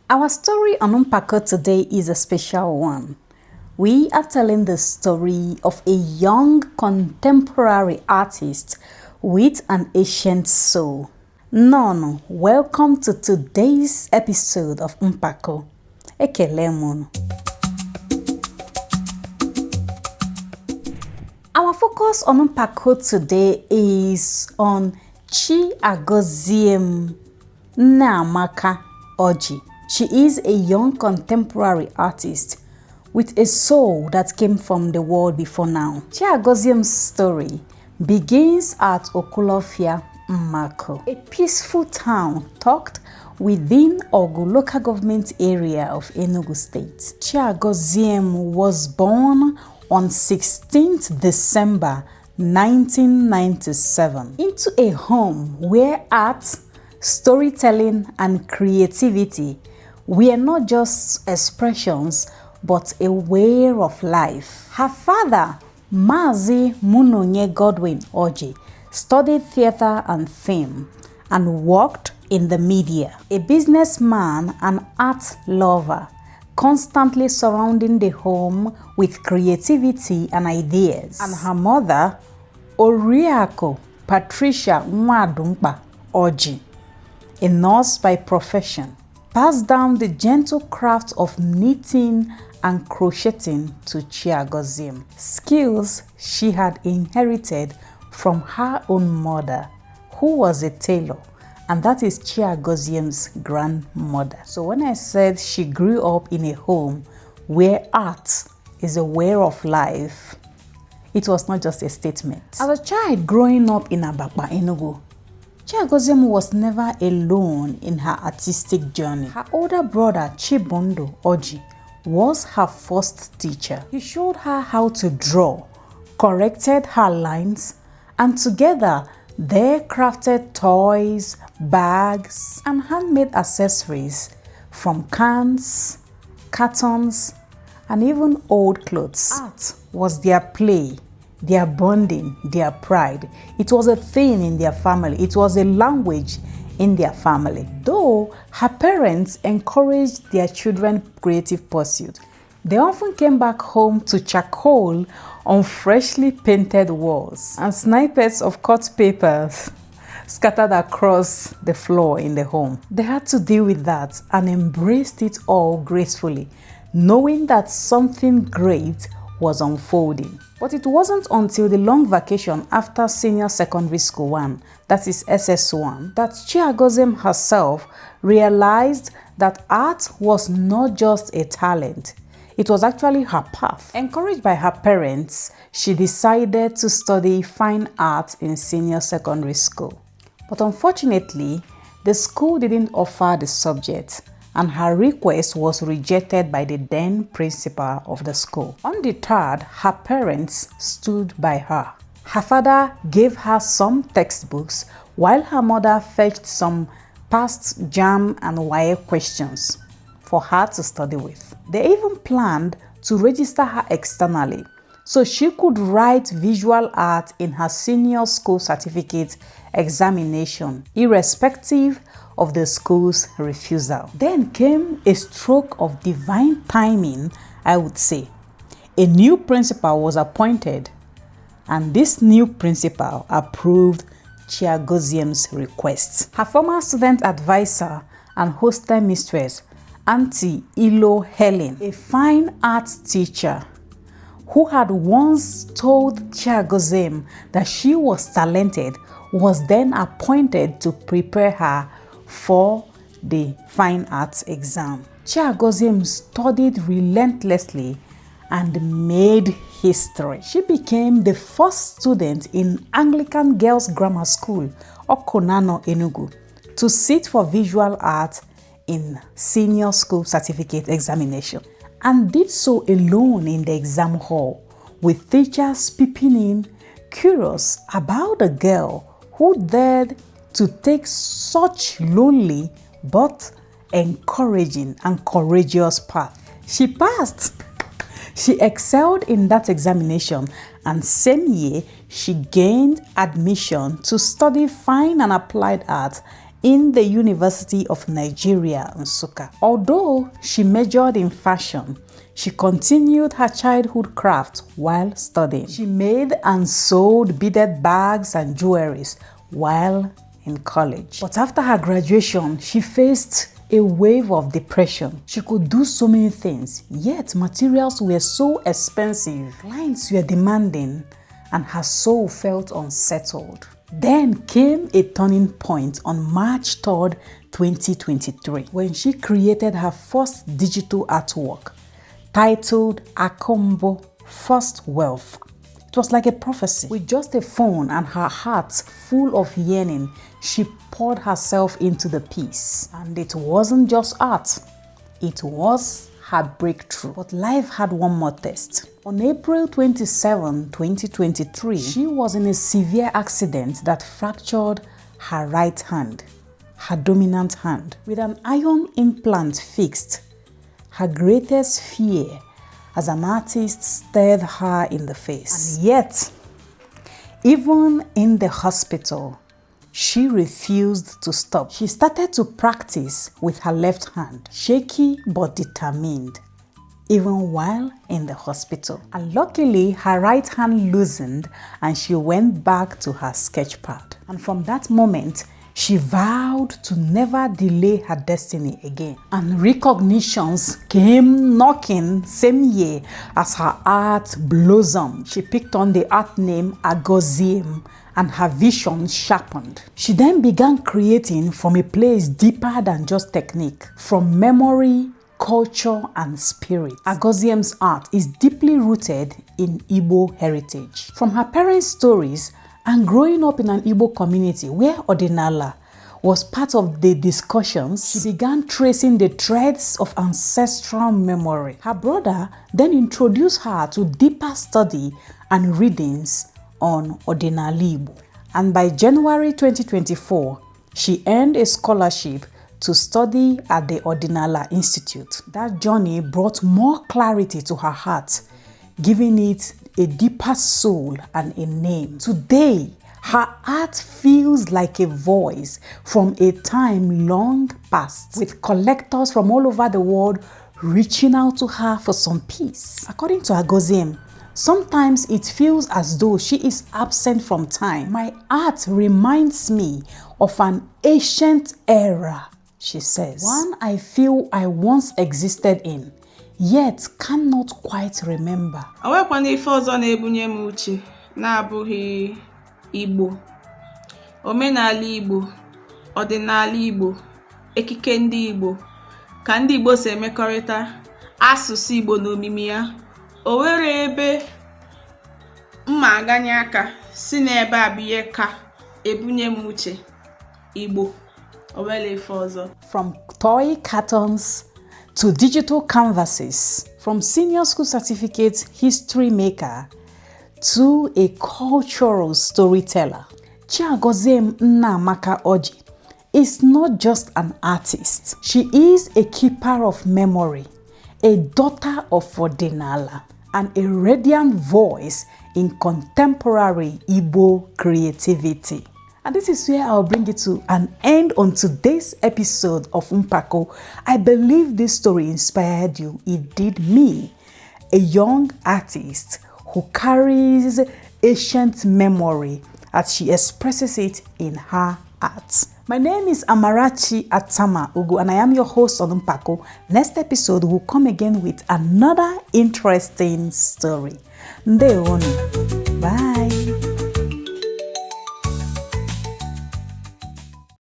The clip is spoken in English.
Our story on Mpàkó today is a special one. We are telling the story of a young contemporary artist with an ancient soul. None, welcome to today's episode of Mpàkó. Ekele munu. Our focus on Mpàkó today is on Chiagoziem Nneamaka Orji. She is a young contemporary artist with a soul that came from the world before now. Chiagoziem's story begins at Okulofia, Mpàkó, a peaceful town tucked within Ogu local government area of Enugu State. Chiagoziem was born on 16th December 1997 into a home where art, storytelling, and creativity were not just expressions but a way of life. Her father, Mazi Munonye Godwin Orji, studied theater and film and worked in the media. A businessman and art lover, constantly surrounding the home with creativity and ideas. And her mother, Oriakụ Patricia Nwadumkpa Orji, a nurse by profession, passed down the gentle craft of knitting and crocheting to Chiagoziem, skills she had inherited from her own mother, who was a tailor, and that is Chiagoziem's grandmother. So when I said she grew up in a home where art is a way of life, it was not just a statement. As a child growing up in Abakpa, Enugu, Chiagoziem was never alone in her artistic journey. Her older brother, Chibundo Orji, was her first teacher. He showed her how to draw, corrected her lines, and together they crafted toys, bags, and handmade accessories from cans, cartons, and even old clothes. Art was their play, their bonding, their pride. It was a thing in their family. It was a language in their family. Though her parents encouraged their children's creative pursuit, they often came back home to charcoal on freshly painted walls and snippets of cut papers scattered across the floor in the home. They had to deal with that and embraced it all gracefully, knowing that something great was unfolding. But it wasn't until the long vacation after senior secondary school 1, that is SS1, that Chiagoziem herself realized that art was not just a talent, it was actually her path. Encouraged by her parents, she decided to study fine art in senior secondary school. But unfortunately, the school didn't offer the subject, and her request was rejected by the then principal of the school. Undeterred, her parents stood by her. Her father gave her some textbooks while her mother fetched some past JAMB and WAEC questions for her to study with. They even planned to register her externally so she could write visual art in her senior school certificate examination, irrespective of the school's refusal. Then came a stroke of divine timing, I would say. A new principal was appointed, and this new principal approved Chiagoziem's request. Her former student advisor and hostel mistress, Auntie Ilo Helen, a fine art teacher who had once told Chiagoziem that she was talented, was then appointed to prepare her for the fine arts exam. Chiagoziem studied relentlessly and made history. She became the first student in Anglican Girls Grammar School, Okonano, Enugu, to sit for visual art in senior school certificate examination, and did so alone in the exam hall, with teachers peeping in, curious about a girl who dared to take such lonely but encouraging and courageous path. She passed. She excelled in that examination, and same year she gained admission to study fine and applied art in the University of Nigeria, Nsukka. Although she majored in fashion, she continued her childhood craft while studying. She made and sold beaded bags and jewelries while in college. But after her graduation, she faced a wave of depression. She could do so many things, yet materials were so expensive, clients were demanding, and her soul felt unsettled. Then came a turning point on March 3rd, 2023, when she created her first digital artwork titled Akombo First Wealth. It was like a prophecy. With just a phone and her heart full of yearning, she poured herself into the piece. And it wasn't just art, it was her breakthrough. But life had one more test. On April 27, 2023, she was in a severe accident that fractured her right hand, her dominant hand. With an iron implant fixed, her greatest fear as an artist stared her in the face. And yet, even in the hospital, she refused to stop. She started to practice with her left hand, shaky but determined, even while in the hospital. And luckily, her right hand loosened and she went back to her sketch pad. And from that moment, she vowed to never delay her destiny again. And recognitions came knocking same year as her art blossomed. She picked on the art name Chiagoziem and her vision sharpened. She then began creating from a place deeper than just technique, from memory, culture, and spirit. Chiagoziem's art is deeply rooted in Igbo heritage. From her parents' stories and growing up in an Igbo community where Ọdịnaala was part of the discussions, she began tracing the threads of ancestral memory. Her brother then introduced her to deeper study and readings on Ọdịnaala Igbo. And by January 2024, she earned a scholarship to study at the Ọdịnaala Institute. That journey brought more clarity to her heart, giving it a deeper soul and a name. Today, her art feels like a voice from a time long past, with collectors from all over the world reaching out to her for some peace. According to Chiagoziem, sometimes it feels as though she is absent from time. My art reminds me of an ancient era, she says. One I feel I once existed in, yet cannot quite remember. Awekwana ife ọzọ na-ebunye m uche na-abụghị Igbo, omenala Igbo, ọdịnala Igbo, ekike ndị Igbo, ka ndị Igbo si emekọrịta, asụsụ Igbo na omimi ya. O were ebe mma aganye aka si n'ebe a bụ ihe ka ebunye m uche Igbo, o were ife ọzọ. From toy cartons to digital canvases, from senior school certificate history maker to a cultural storyteller, Chiagoziem Nneamaka Orji is not just an artist. She is a keeper of memory, a daughter of Ọdịnaala, and a radiant voice in contemporary Igbo creativity. And this is where I'll bring it to an end on today's episode of Mpàkó. I believe this story inspired you. It did me, a young artist who carries ancient memory as she expresses it in her art. My name is Amarachi Atama Ugu, and I am your host on Mpàkó. Next episode will come again with another interesting story. Ndewonu. Bye.